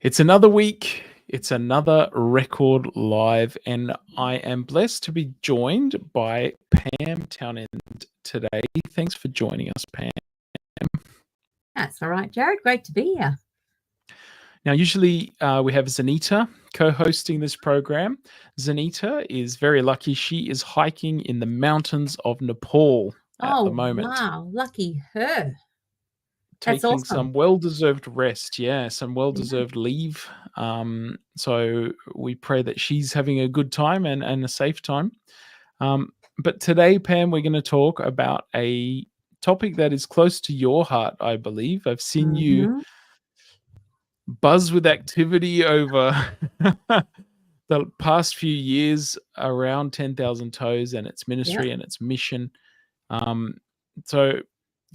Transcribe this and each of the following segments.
It's another week. It's another record live, and I am blessed to be joined by Pam Townend today. Thanks for joining us, Pam. That's all right, Jared. Great to be here. Now, usually we have Zanita co-hosting this program. Zanita is very lucky. She is hiking in the mountains of Nepal at the moment. Wow. Lucky her. That's Taking awesome. some well-deserved rest, some well-deserved leave. So we pray that she's having a good time and a safe time. But today, Pam, we're going to talk about a topic that is close to your heart, I believe. I've seen you buzz with activity over the past few years around 10,000 Toes and its ministry and its mission. So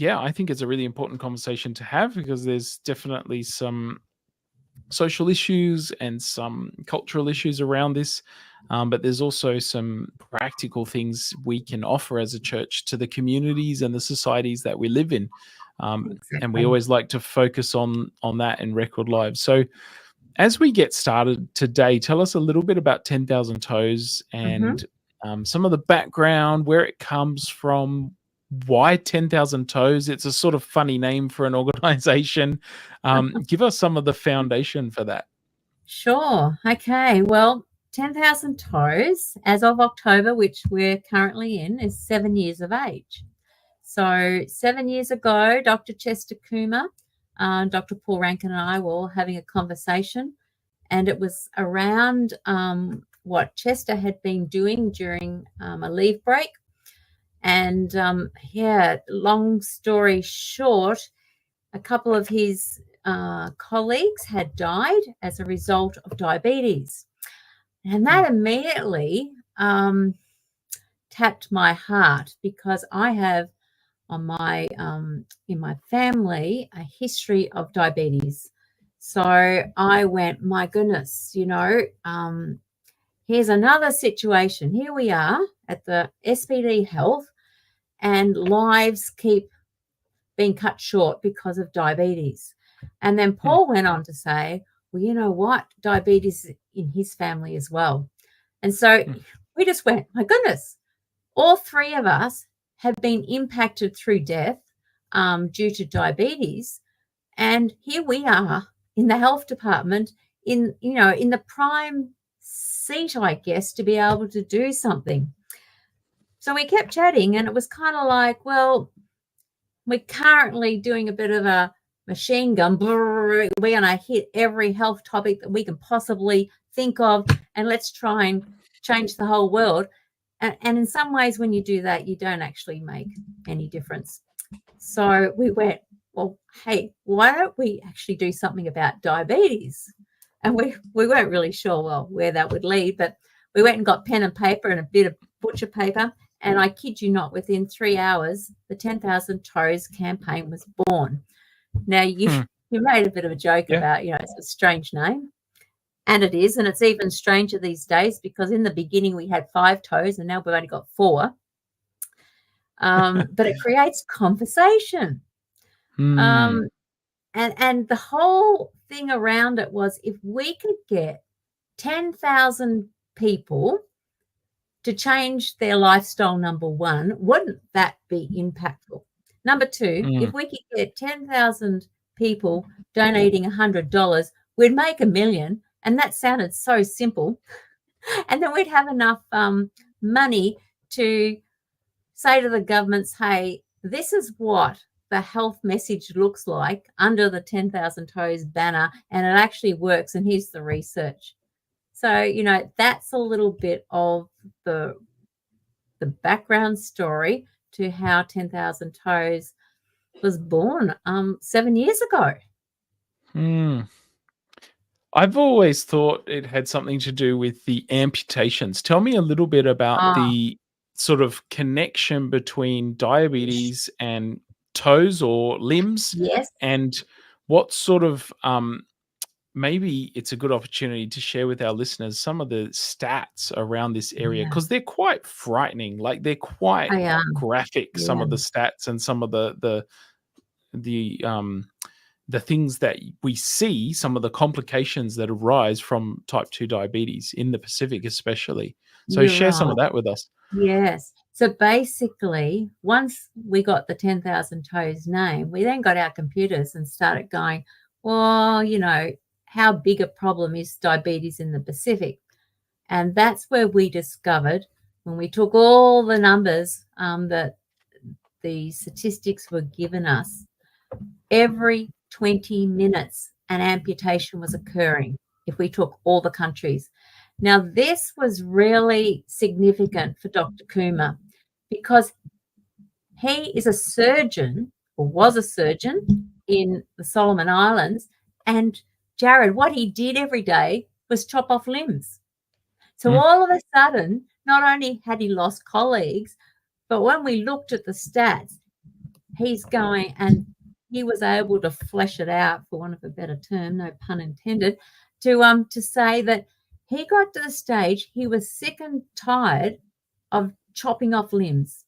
I think it's a really important conversation to have because there's definitely some social issues and some cultural issues around this. But there's also some practical things we can offer as a church to the communities and the societies that we live in. And we always like to focus on that in Record Live. So as we get started today, tell us a little bit about 10,000 Toes and some of the background, where it comes from, why 10,000 Toes. It's a sort of funny name for an organization. Give us some of the foundation for that. Sure. Okay. Well, 10,000 Toes, as of October, which we're currently in, is 7 years of age. So 7 years ago, Dr. Chester Coomer, Dr. Paul Rankin and I were all having a conversation, and it was around what Chester had been doing during a leave break. And long story short, a couple of his colleagues had died as a result of diabetes. And that immediately tapped my heart, because I have in my family a history of diabetes. So I went, my goodness, here's another situation. Here we are at the SPD Health, and lives keep being cut short because of diabetes. And then Paul went on to say, well, you know what? Diabetes in his family as well. And so we just went, my goodness, all three of us have been impacted through death due to diabetes. And here we are in the health department in the prime seat, I guess, to be able to do something. So we kept chatting, and it was kind of like, well, we're currently doing a bit of a machine gun. We're going to hit every health topic that we can possibly think of, and let's try and change the whole world. And in some ways, when you do that, you don't actually make any difference. So we went, well, hey, why don't we actually do something about diabetes? And we weren't really sure, well, where that would lead, but we went and got pen and paper and a bit of butcher paper. And I kid you not, within 3 hours, the 10,000 Toes campaign was born. Now, you made a bit of a joke about, it's a strange name. And it is. And it's even stranger these days, because in the beginning we had 5 toes and now we've only got 4. But it creates conversation. And the whole thing around it was, if we could get 10,000 people to change their lifestyle, number one, wouldn't that be impactful? Number two, if we could get 10,000 people donating $100, we'd make $1 million. And that sounded so simple. And then we'd have enough money to say to the governments, hey, this is what the health message looks like under the 10,000 Toes banner, and it actually works, and here's the research. So, that's a little bit of the background story to how 10,000 Toes was born 7 years ago. I've always thought it had something to do with the amputations. Tell me a little bit about the sort of connection between diabetes and toes or limbs. Yes. And what sort of maybe it's a good opportunity to share with our listeners some of the stats around this area, because they're quite frightening. Like, they're quite graphic, some of the stats and some of the the things that we see, some of the complications that arise from type 2 diabetes in the Pacific especially. So You're share some right. of that with us. Yes. So basically, once we got the 10,000 Toes name, we then got our computers and started going, well, how big a problem is diabetes in the Pacific? And that's where we discovered, when we took all the numbers that the statistics were given us, every 20 minutes an amputation was occurring if we took all the countries. Now, this was really significant for Dr. Kuma because he is a surgeon, or was a surgeon, in the Solomon Islands. And Jared, what he did every day was chop off limbs. So all of a sudden, not only had he lost colleagues, but when we looked at the stats, he's going, and he was able to flesh it out, for want of a better term, no pun intended, to say that he got to the stage he was sick and tired of chopping off limbs,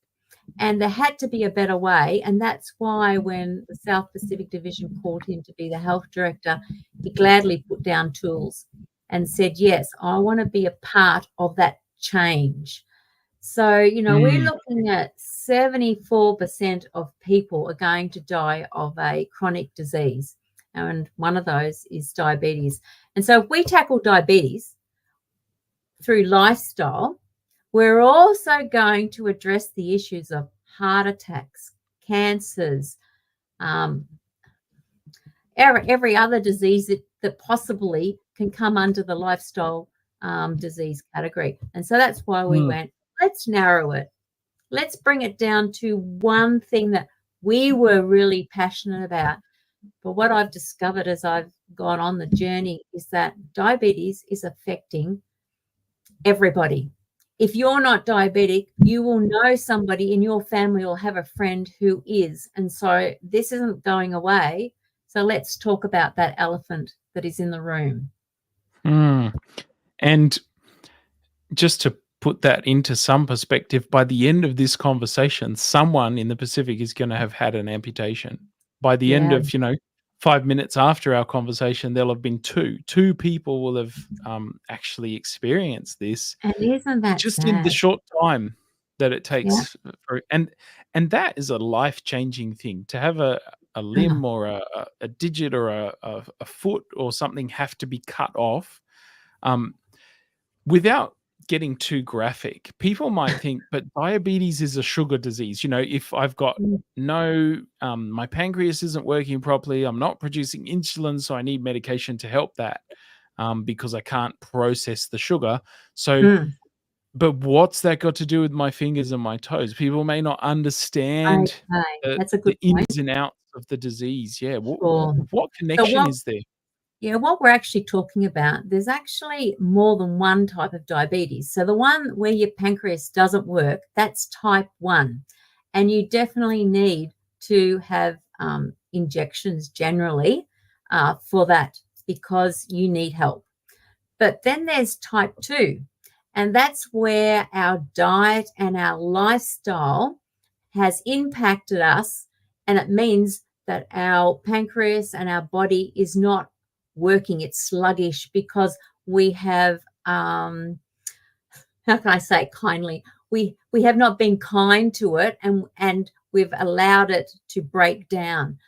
and there had to be a better way. And that's why when the South Pacific Division called him to be the health director, he gladly put down tools and said, yes, I want to be a part of that change. So, we're looking at 74% of people are going to die of a chronic disease, and one of those is diabetes. And so if we tackle diabetes through lifestyle, we're also going to address the issues of heart attacks, cancers, every other disease that possibly can come under the lifestyle disease category. And so that's why we went, let's narrow it. Let's bring it down to one thing that we were really passionate about. But what I've discovered as I've gone on the journey is that diabetes is affecting everybody. If you're not diabetic, you will know somebody in your family or have a friend who is. And so this isn't going away. So let's talk about that elephant that is in the room. And just to put that into some perspective, by the end of this conversation, someone in the Pacific is going to have had an amputation. By the end of, 5 minutes after our conversation, there'll have been two people will have actually experienced this. And isn't that just sad? in the short time that it takes and that is a life-changing thing, to have a limb or a digit or a foot or something have to be cut off. Without getting too graphic, people might think, but diabetes is a sugar disease. If I've got my pancreas isn't working properly, I'm not producing insulin, so I need medication to help that because I can't process the sugar. So, but what's that got to do with my fingers and my toes? People may not understand That's a good the point. ins and outs of the disease. Yeah. Sure. What connection is there? Yeah, what we're actually talking about, there's actually more than one type of diabetes. So the one where your pancreas doesn't work, that's type 1. And you definitely need to have injections generally for that, because you need help. But then there's type 2, and that's where our diet and our lifestyle has impacted us, and it means that our pancreas and our body is not working. It's sluggish because we have, how can I say kindly, we have not been kind to it, and we've allowed it to break down.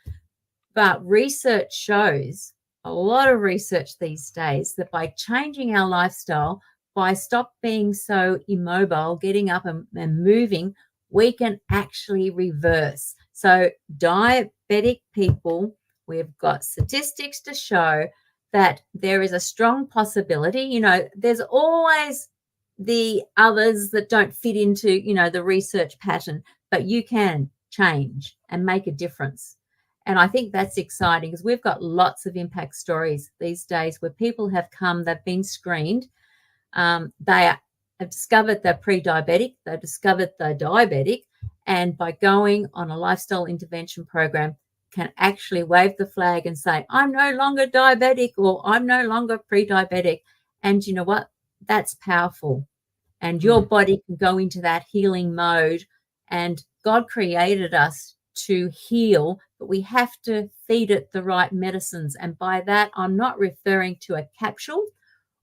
But research shows, a lot of research these days, that by changing our lifestyle, by stop being so immobile, getting up and moving, we can actually reverse. So diabetic people, we've got statistics to show that there is a strong possibility. There's always the others that don't fit into, the research pattern, but you can change and make a difference. And I think that's exciting, because we've got lots of impact stories these days where people have come, they've been screened, they have discovered they're pre-diabetic, they've discovered they're diabetic, and by going on a lifestyle intervention program, can actually wave the flag and say, I'm no longer diabetic, or I'm no longer pre-diabetic. And you know what? That's powerful. And your body can go into that healing mode. And God created us to heal, but we have to feed it the right medicines. And by that, I'm not referring to a capsule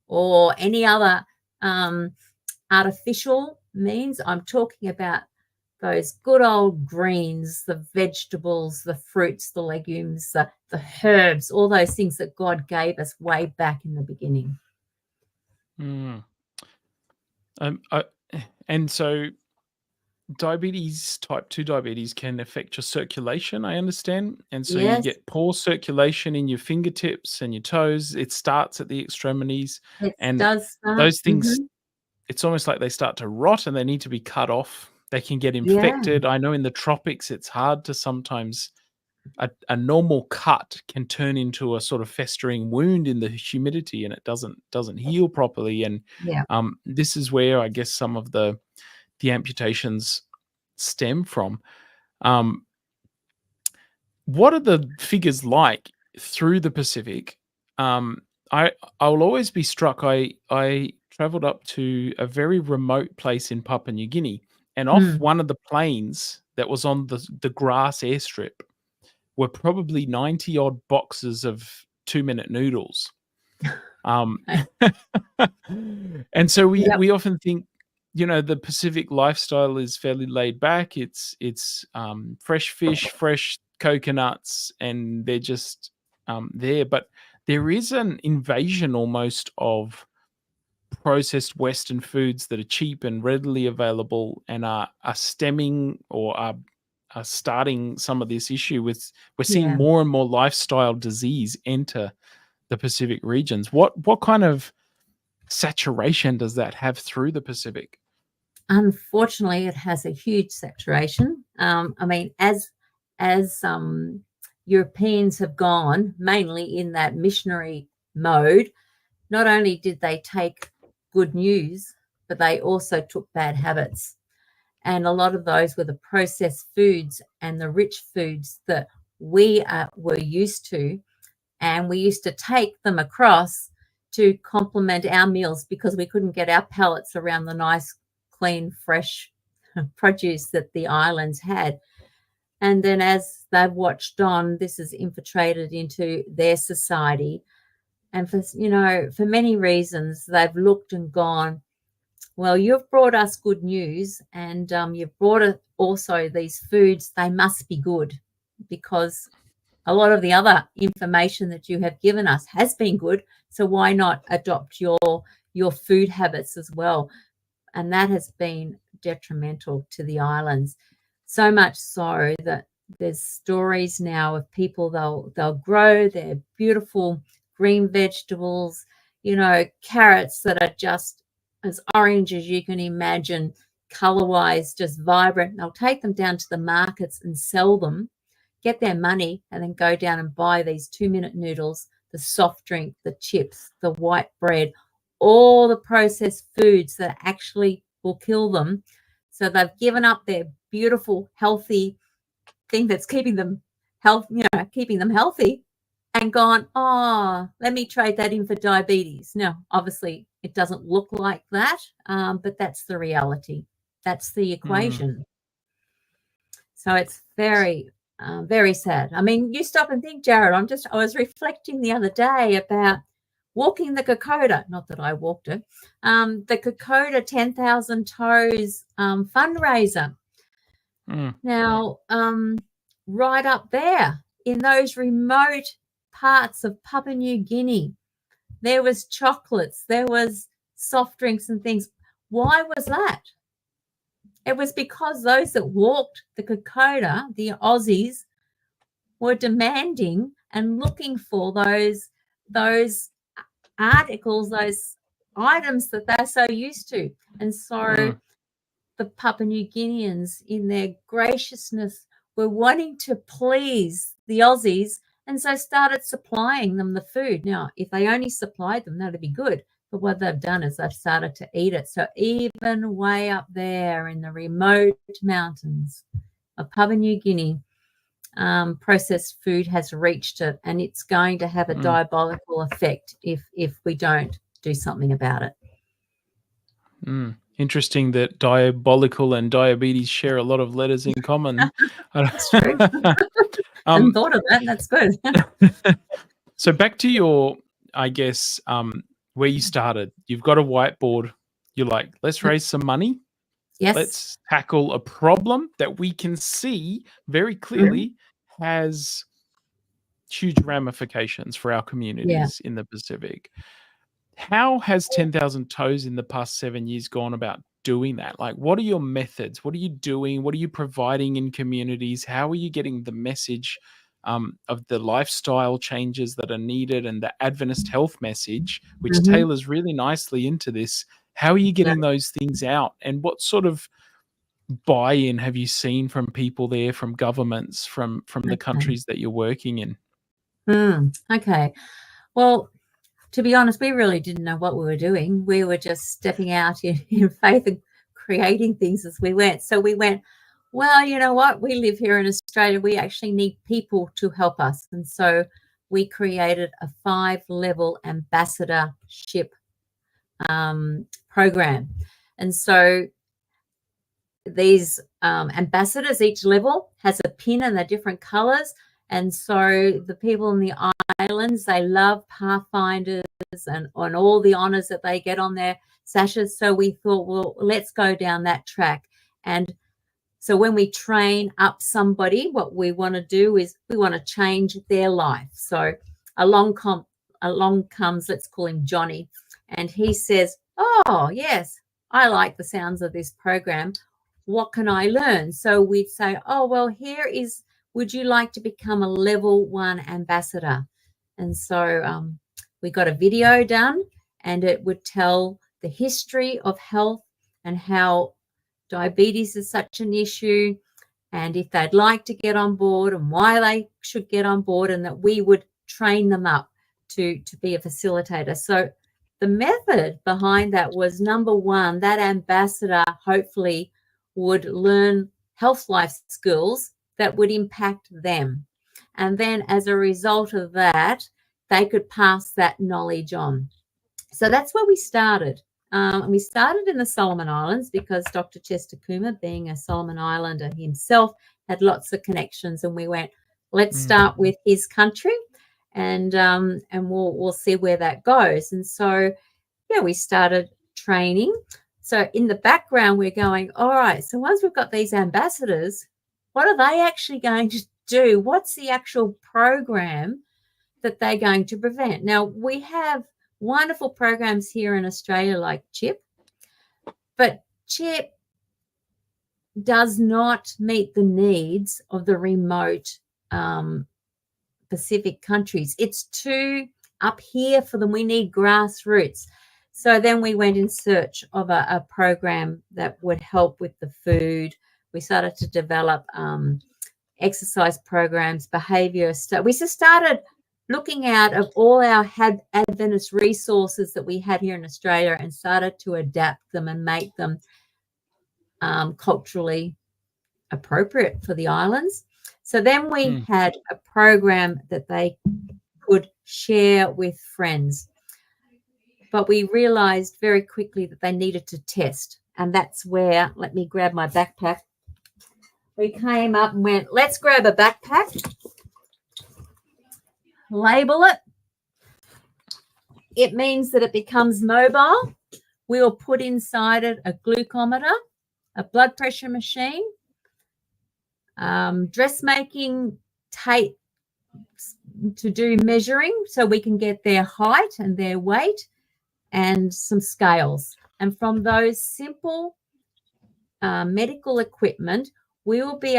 or any other artificial means. I'm talking about those good old greens, the vegetables, the fruits, the legumes, the herbs, all those things that God gave us way back in the beginning. And so diabetes, type 2 diabetes, can affect your circulation, I understand. And so you Yes, get poor circulation in your fingertips and your toes. It starts at the extremities. it And does start. those things, it's almost like they start to rot and they need to be cut off. They can get Yeah, infected. I know in the tropics, it's hard to sometimes, a normal cut can turn into a sort of festering wound in the humidity, and it doesn't heal properly. And yeah. this is where I guess some of the amputations stem from. What are the figures like through the Pacific? I'll always be struck. I traveled up to a very remote place in Papua New Guinea, and off one of the planes that was on the grass airstrip were probably 90 odd boxes of 2-minute noodles. And so we often think, the Pacific lifestyle is fairly laid back. It's fresh fish, fresh coconuts, and they're just there. But there is an invasion almost of processed Western foods that are cheap and readily available, and are stemming or are starting some of this issue with. We're seeing more and more lifestyle disease enter the Pacific regions. What kind of saturation does that have through the Pacific? Unfortunately, it has a huge saturation. I mean, as Europeans have gone, mainly in that missionary mode, not only did they take good news, but they also took bad habits. And a lot of those were the processed foods and the rich foods that we were used to. And we used to take them across to complement our meals because we couldn't get our pallets around the nice, clean, fresh produce that the islands had. And then as they've watched on, this has infiltrated into their society. And for many reasons, they've looked and gone, well, you've brought us good news, and you've brought us also these foods. They must be good, because a lot of the other information that you have given us has been good. So why not adopt your food habits as well? And that has been detrimental to the islands. So much so that there's stories now of people, they'll grow their beautiful green vegetables, carrots that are just as orange as you can imagine, color-wise, just vibrant. They'll take them down to the markets and sell them, get their money, and then go down and buy these 2-minute noodles, the soft drink, the chips, the white bread, all the processed foods that actually will kill them. So they've given up their beautiful, healthy thing that's keeping them healthy, and gone, let me trade that in for diabetes. Now, obviously, it doesn't look like that, but that's the reality. That's the equation. So it's very, very sad. I mean, you stop and think, Jared, I was reflecting the other day about walking the Kokoda, not that I walked it, the Kokoda 10,000 Toes fundraiser. Now, right up there in those remote parts of Papua New Guinea, there was chocolates, there was soft drinks and things. Why was that? It was because those that walked the Kokoda, the Aussies, were demanding and looking for those articles, those items that they're so used to. And so the Papua New Guineans, in their graciousness, were wanting to please the Aussies, and so started supplying them the food. Now, if they only supplied them, that'd be good. But what they've done is they've started to eat it. So even way up there in the remote mountains of Papua New Guinea, processed food has reached it, and it's going to have a diabolical effect if we don't do something about it. Interesting that diabolical and diabetes share a lot of letters in common. That's true. Hadn't thought of that. That's good. So back to your, I guess, where you started. You've got a whiteboard. You're like, let's raise some money. Yes. Let's tackle a problem that we can see very clearly has huge ramifications for our communities in the Pacific. How has 10,000 Toes in the past 7 years gone about doing that? Like, what are your methods? What are you doing? What are you providing in communities? How are you getting the message of the lifestyle changes that are needed and the Adventist health message, which tailors really nicely into this? How are you getting those things out? And what sort of buy-in have you seen from people there, from governments, from the countries that you're working in? Okay. Well, to be honest, we really didn't know what we were doing. We were just stepping out in faith and creating things as we went. So we went, well, you know what? We live here in Australia. We actually need people to help us. And so we created a 5-level ambassadorship program. And so these ambassadors, each level has a pin and they're different colors. And so the people in the islands, they love Pathfinders and on all the honors that they get on their sashes. So we thought, well, let's go down that track. And so when we train up somebody, what we want to do is we want to change their life. So along comes, let's call him Johnny, and he says, oh, yes, I like the sounds of this program. What can I learn? So we'd say, oh, well, here is, would you like to become a level 1 ambassador? And so we got a video done, and it would tell the history of health and how diabetes is such an issue, and if they'd like to get on board and why they should get on board, and that we would train them up to be a facilitator. So the method behind that was, number one, that ambassador hopefully would learn health life skills that would impact them. And then as a result of that, they could pass that knowledge on. So that's where we started. And we started in the Solomon Islands because Dr. Chester Kuma, being a Solomon Islander himself, had lots of connections. And we went, let's start with his country, and we'll see where that goes. And so, yeah, we started training. So in the background, we're going, all right, so once we've got these ambassadors, what are they actually going to do? What's the actual program that they're going to prevent? Now, we have wonderful programs here in Australia like CHIP, but CHIP does not meet the needs of the remote Pacific countries. It's too up here for them. We need grassroots. So then we went in search of a program that would help with the food. We started to develop exercise programs, behavior stuff. We just started looking out of all our Adventist resources that we had here in Australia and started to adapt them and make them culturally appropriate for the islands. So then we had a program that they could share with friends. But we realized very quickly that they needed to test. And that's where, let me grab my backpack. We came up and went, let's grab a backpack, label it. It means that it becomes mobile. We will put inside it a glucometer, a blood pressure machine, dressmaking tape to do measuring so we can get their height and their weight, and some scales. And from those simple medical equipment, we will be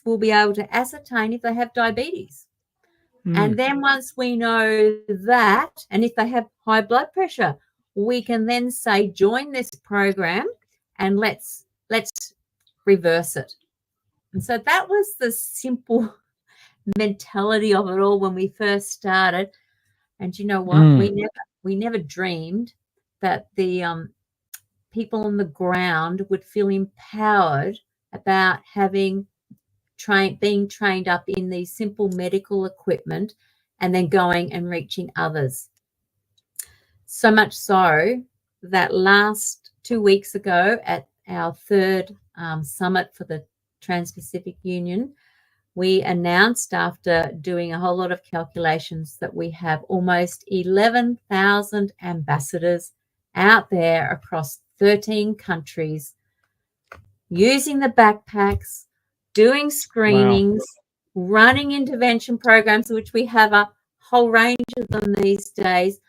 we'll be able to ascertain if they have diabetes. And then once we know that, and if they have high blood pressure, we can then say, join this program and let's reverse it. And so that was the simple mentality of it all when we first started. And you know what? We never dreamed that the people on the ground would feel empowered about having being trained up in these simple medical equipment and then going and reaching others. So much so that last 2 weeks ago at our third summit for the Trans-Pacific Union, we announced, after doing a whole lot of calculations, that we have almost 11,000 ambassadors out there across 13 countries using the backpacks, doing screenings, running intervention programs, which we have a whole range of them these days,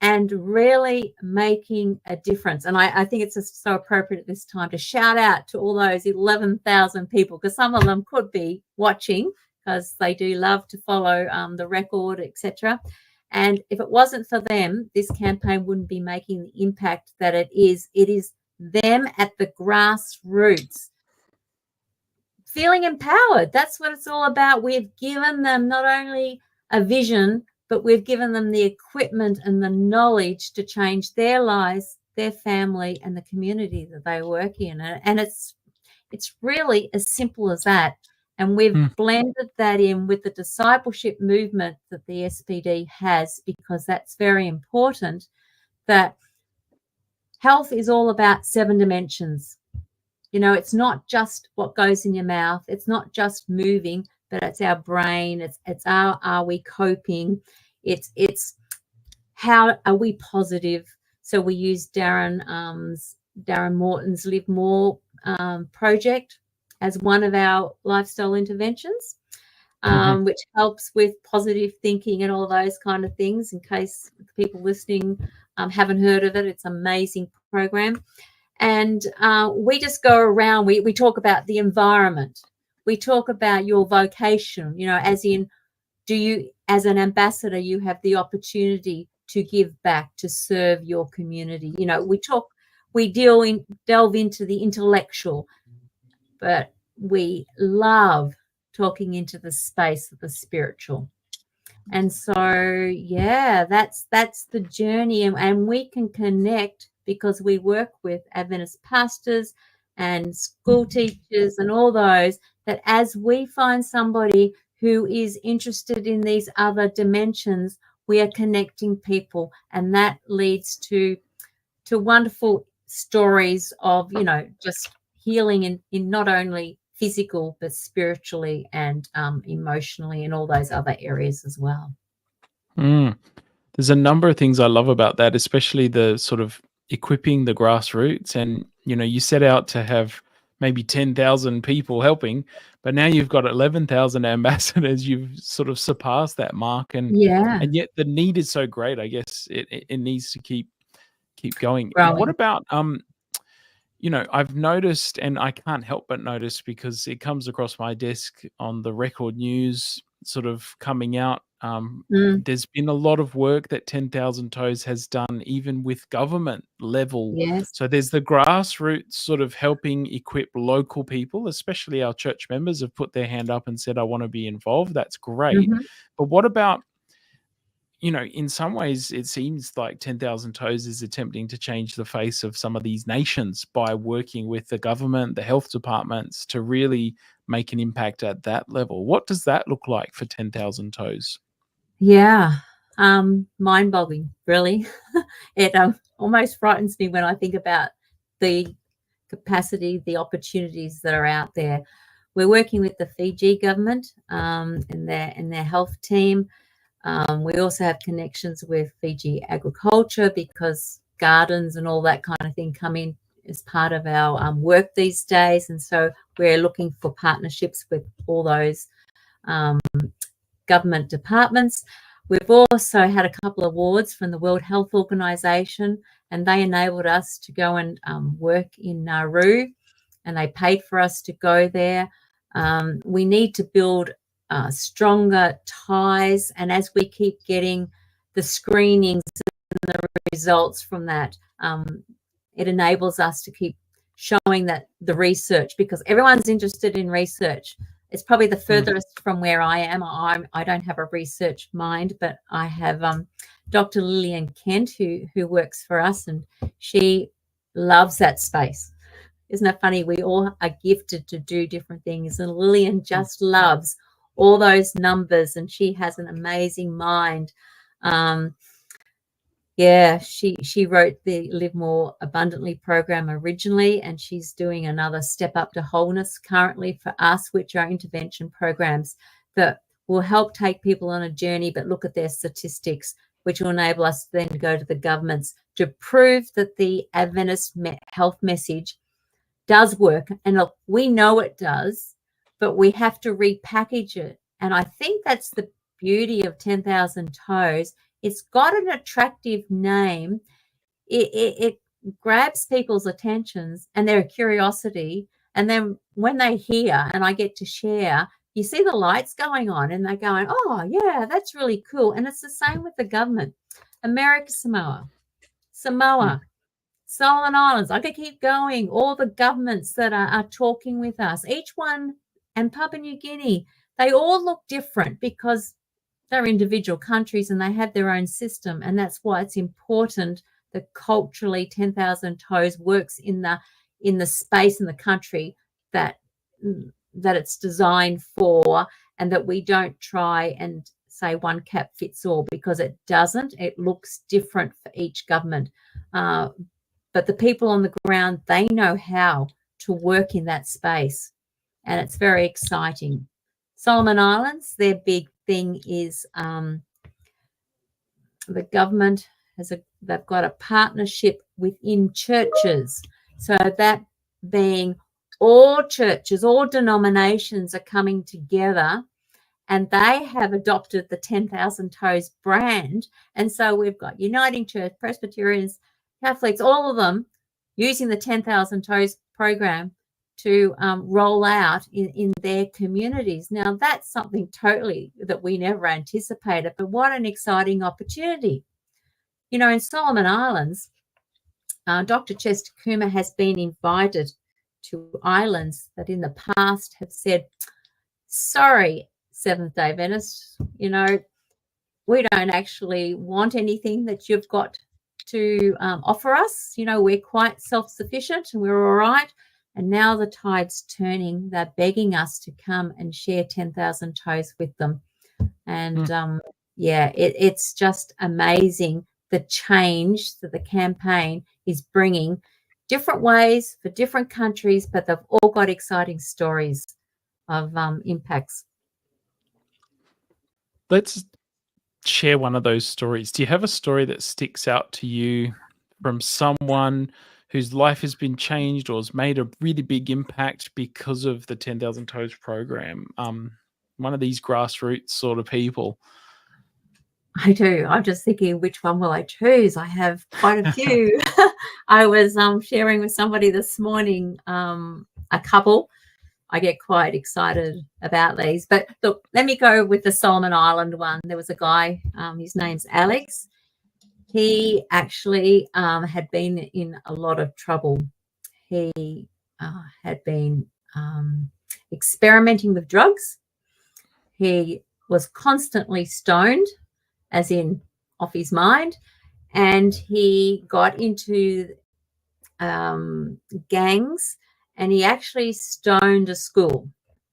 and really making a difference. And I think it's just so appropriate at this time to shout out to all those 11,000 people, because some of them could be watching, because they do love to follow the record, etc. And if it wasn't for them, this campaign wouldn't be making the impact that it is. It is them at the grassroots feeling empowered. That's what it's all about. We've given them not only a vision, but we've given them the equipment and the knowledge to change their lives, their family, and the community that they work in. And it's really as simple as that. And we've blended that in with the discipleship movement that the SPD has, because that's very important, that health is all about 7 dimensions. You know, it's not just what goes in your mouth. It's not just moving, but it's our brain. It's our, are we coping? It's how are we positive? So we use Darren Morton's Live More project as one of our lifestyle interventions, which helps with positive thinking and all those kind of things. In case people listening haven't heard of it, it's an amazing program. And we just go around, we talk about the environment. We talk about your vocation, you know, as in, do you, as an ambassador, you have the opportunity to give back, to serve your community. You know, we delve into the intellectual, but we love talking into the space of the spiritual. And so, yeah, that's the journey. And we can connect because we work with Adventist pastors and school teachers and all those, that as we find somebody who is interested in these other dimensions, we are connecting people, and that leads to wonderful stories of, you know, just healing in not only physical but spiritually and emotionally and all those other areas as well. There's a number of things I love about that, especially the sort of equipping the grassroots. And, you know, you set out to have maybe 10,000 people helping, but now you've got 11,000 ambassadors. You've sort of surpassed that mark, and yet the need is so great. I guess it needs to keep going. Growing. What about you know, I've noticed, and I can't help but notice because it comes across my desk on the record news sort of coming out. There's been a lot of work that 10,000 Toes has done, even with government level. Yes. So there's the grassroots sort of helping equip local people, especially our church members have put their hand up and said, I want to be involved. That's great. But what about, you know, in some ways, it seems like 10,000 Toes is attempting to change the face of some of these nations by working with the government, the health departments, to really make an impact at that level. What does that look like for 10,000 Toes? Yeah, mind-boggling, really. It almost frightens me when I think about the capacity, the opportunities that are out there. We're working with the Fiji government and their health team. We also have connections with Fiji agriculture, because gardens and all that kind of thing come in as part of our work these days. And so we're looking for partnerships with all those government departments. We've also had a couple of awards from the World Health Organization, and they enabled us to go and work in Nauru, and they paid for us to go there. We need to build stronger ties, and as we keep getting the screenings and the results from that, it enables us to keep showing that the research, because everyone's interested in research. It's probably the furthest from where I am. I don't have a research mind, but I have Dr. Lillian Kent, who works for us, and she loves that space. Isn't that funny? We all are gifted to do different things, and Lillian just loves all those numbers, and she has an amazing mind. Yeah, she wrote the Live More Abundantly program originally, and she's doing another Step Up to Wholeness currently for us, which are intervention programs that will help take people on a journey, but look at their statistics, which will enable us to then go to the governments to prove that the Adventist health message does work. And look, we know it does, but we have to repackage it. And I think that's the beauty of 10,000 Toes. It's got an attractive name. It grabs people's attentions and their curiosity. And then when they hear and I get to share, you see the lights going on and they're going, oh, yeah, that's really cool. And it's the same with the government. America Samoa, Solomon Islands. I could keep going. All the governments that are talking with us, each one, and Papua New Guinea, they all look different because they're individual countries and they have their own system. And that's why it's important that culturally 10,000 Toes works in the space in the country that it's designed for, and that we don't try and say one cap fits all, because it doesn't. It looks different for each government. But the people on the ground, they know how to work in that space, and it's very exciting. Solomon Islands, their big thing is the government they've got a partnership within churches. So that being all churches, all denominations are coming together, and they have adopted the 10,000 Toes brand. And so we've got Uniting Church, Presbyterians, Catholics, all of them using the 10,000 Toes program to roll out in their communities. Now, that's something totally that we never anticipated, but what an exciting opportunity. In Solomon Islands, Dr. Chester Coomer has been invited to islands that in the past have said, sorry, Seventh-day Adventists, we don't actually want anything that you've got to offer us. We're quite self-sufficient and we're all right. And now the tide's turning. They're begging us to come and share 10,000 Toes with them. And it's just amazing the change that the campaign is bringing, different ways for different countries, but they've all got exciting stories of impacts. Let's share one of those stories. Do you have a story that sticks out to you from someone whose life has been changed or has made a really big impact because of the 10,000 Toes program? One of these grassroots sort of people. I do. I'm just thinking, which one will I choose? I have quite a few. I was sharing with somebody this morning, a couple. I get quite excited about these. But look, let me go with the Solomon Island one. There was a guy, his name's Alex. He actually had been in a lot of trouble. He had been experimenting with drugs. He was constantly stoned, as in off his mind, and he got into gangs, and he actually stoned a school,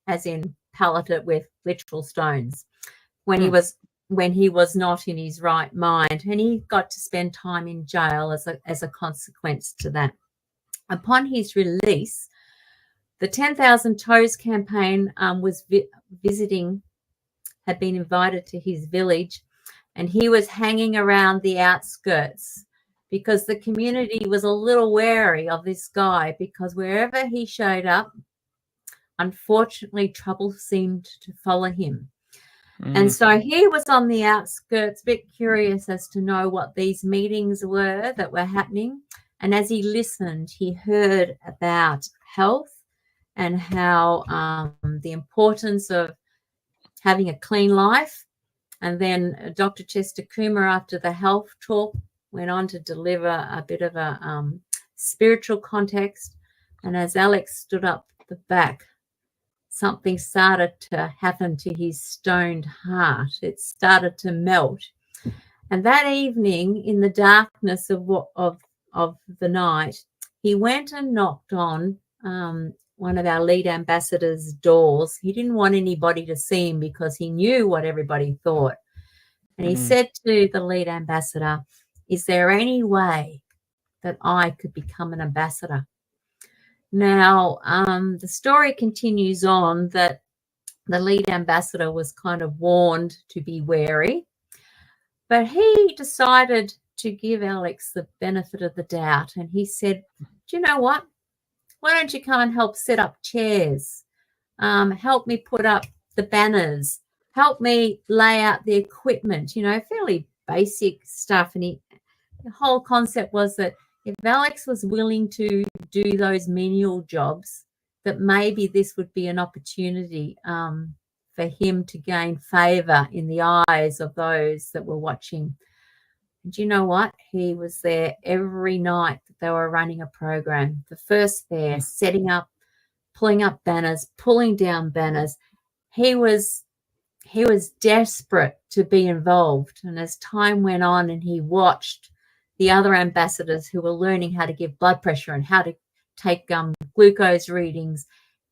as in pelleted it with literal stones, when he was not in his right mind, and he got to spend time in jail as a consequence to that. Upon his release, the 10,000 Toes campaign had been invited to his village, and he was hanging around the outskirts because the community was a little wary of this guy, because wherever he showed up, unfortunately, trouble seemed to follow him. And so he was on the outskirts, a bit curious as to know what these meetings were that were happening. And as he listened, he heard about health and how the importance of having a clean life. And then Dr. Chester Coomer, after the health talk, went on to deliver a bit of a spiritual context. And as Alex stood up the back, something started to happen to his stoned heart. It started to melt. And that evening, in the darkness of the night, he went and knocked on one of our lead ambassadors' doors. He didn't want anybody to see him because he knew what everybody thought. And he said to the lead ambassador, is there any way that I could become an ambassador? Now, the story continues on that the lead ambassador was kind of warned to be wary, but he decided to give Alex the benefit of the doubt. And he said, do you know what? Why don't you come and help set up chairs? Help me put up the banners. Help me lay out the equipment, fairly basic stuff. And the whole concept was that if Alex was willing to do those menial jobs, that maybe this would be an opportunity for him to gain favour in the eyes of those that were watching. And you know what? He was there every night that they were running a program. The first there, setting up, pulling up banners, pulling down banners. He was desperate to be involved. And as time went on and he watched the other ambassadors who were learning how to give blood pressure and how to take glucose readings,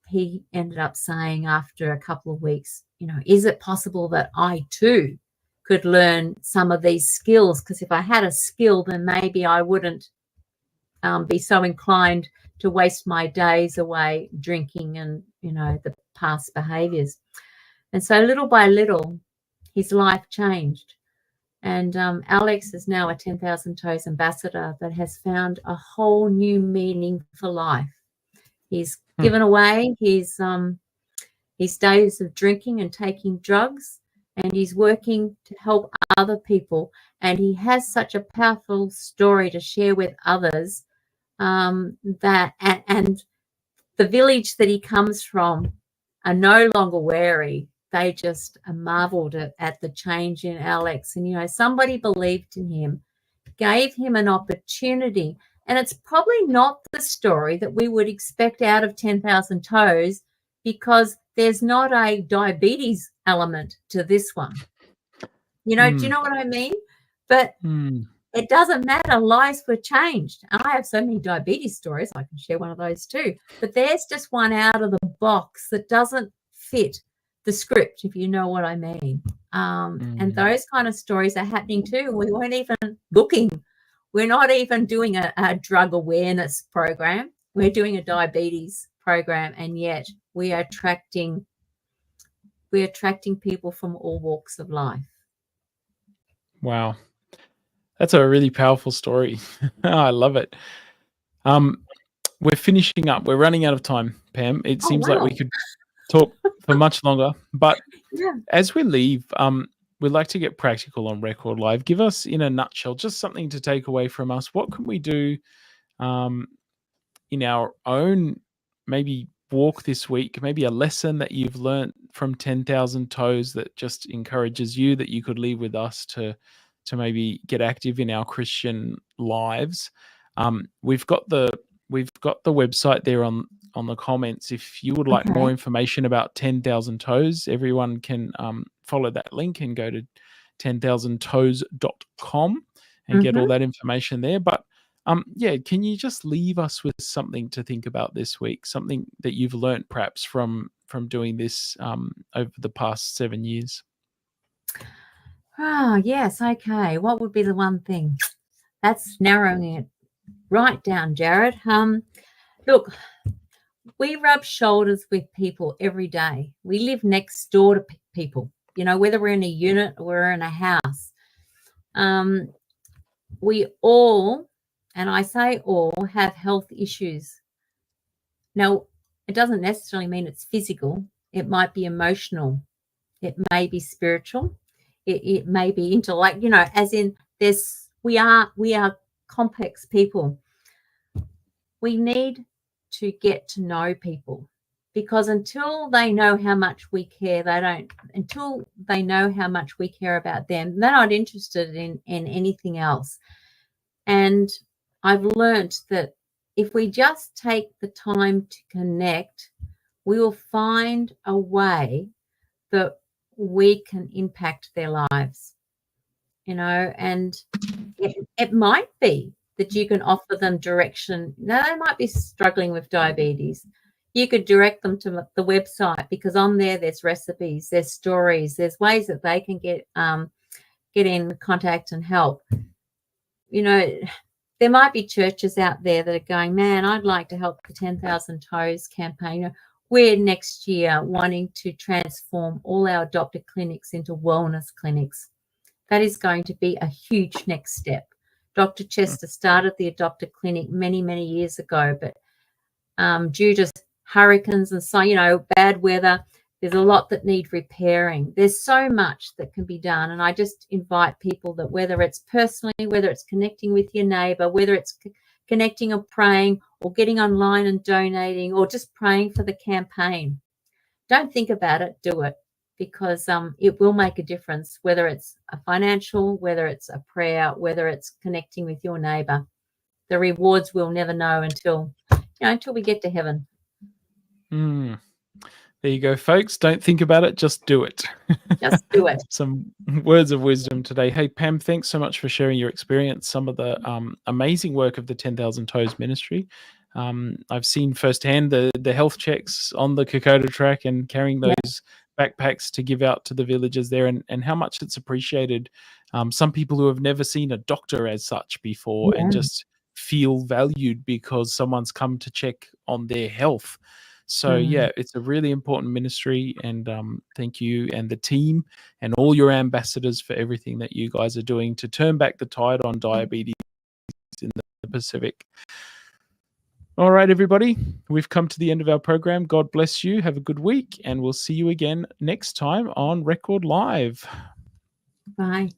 he ended up saying after a couple of weeks, is it possible that I too could learn some of these skills? Because if I had a skill, then maybe I wouldn't be so inclined to waste my days away drinking and, the past behaviours. And so little by little, his life changed. And Alex is now a 10,000 Toes ambassador that has found a whole new meaning for life. He's given away his days of drinking and taking drugs, and he's working to help other people. And he has such a powerful story to share with others and the village that he comes from are no longer wary. They just marveled at the change in Alex. And, somebody believed in him, gave him an opportunity. And it's probably not the story that we would expect out of 10,000 Toes, because there's not a diabetes element to this one. Do you know what I mean? But it doesn't matter. Lives were changed. And I have so many diabetes stories. I can share one of those too. But there's just one out of the box that doesn't fit the script, if you know what I mean. And those kind of stories are happening too. We weren't even looking. We're not even doing a drug awareness program. We're doing a diabetes program, and yet we are attracting people from all walks of life. Wow. That's a really powerful story. I love it. We're finishing up. We're running out of time, Pam. It seems like we could talk for much longer. But as we leave, we'd like to get practical on Record Live. Give us, in a nutshell, just something to take away from us. What can we do in our own maybe walk this week? Maybe a lesson that you've learned from 10,000 Toes that just encourages you, that you could leave with us to maybe get active in our Christian lives. We've got the website there on the comments. If you would like more information about 10,000 Toes, everyone can follow that link and go to 10,000toes.com and get all that information there. But can you just leave us with something to think about this week, something that you've learned perhaps from doing this over the past 7 years? Oh, yes. Okay. What would be the one thing? That's narrowing it right down, Jared. Look, we rub shoulders with people every day. We live next door to people, whether we're in a unit or we're in a house. We all, and I say all, have health issues. Now, it doesn't necessarily mean it's physical. It might be emotional. It may be spiritual. It may be intellect, as in we are complex people. We need to get to know people, because until they know how much we care, until they know how much we care about them, they're not interested in anything else. And I've learnt that if we just take the time to connect, we will find a way that we can impact their lives, and it might be that you can offer them direction. Now, they might be struggling with diabetes. You could direct them to the website, because on there's recipes, there's stories, there's ways that they can get in contact and help. there might be churches out there that are going, man, I'd like to help the 10,000 Toes campaign. We're next year wanting to transform all our adopted clinics into wellness clinics. That is going to be a huge next step. Dr. Chester started the adopted clinic many, many years ago, but due to hurricanes and so, bad weather, there's a lot that need repairing. There's so much that can be done. And I just invite people that whether it's personally, whether it's connecting with your neighbor, whether it's connecting or praying or getting online and donating or just praying for the campaign, don't think about it, do it, because it will make a difference, whether it's a financial, whether it's a prayer, whether it's connecting with your neighbor. The rewards we'll never know until we get to heaven. There you go, folks. Don't think about it, just do it. Just do it. Some words of wisdom today. Hey, Pam, thanks so much for sharing your experience, some of the amazing work of the 10,000 Toes ministry. I've seen firsthand the health checks on the Kokoda track and carrying those backpacks to give out to the villagers there, and how much it's appreciated. Some people who have never seen a doctor as such before and just feel valued because someone's come to check on their health. So it's a really important ministry, and thank you and the team and all your ambassadors for everything that you guys are doing to turn back the tide on diabetes in the Pacific. All right, everybody, we've come to the end of our program. God bless you. Have a good week, and we'll see you again next time on Record Live. Bye.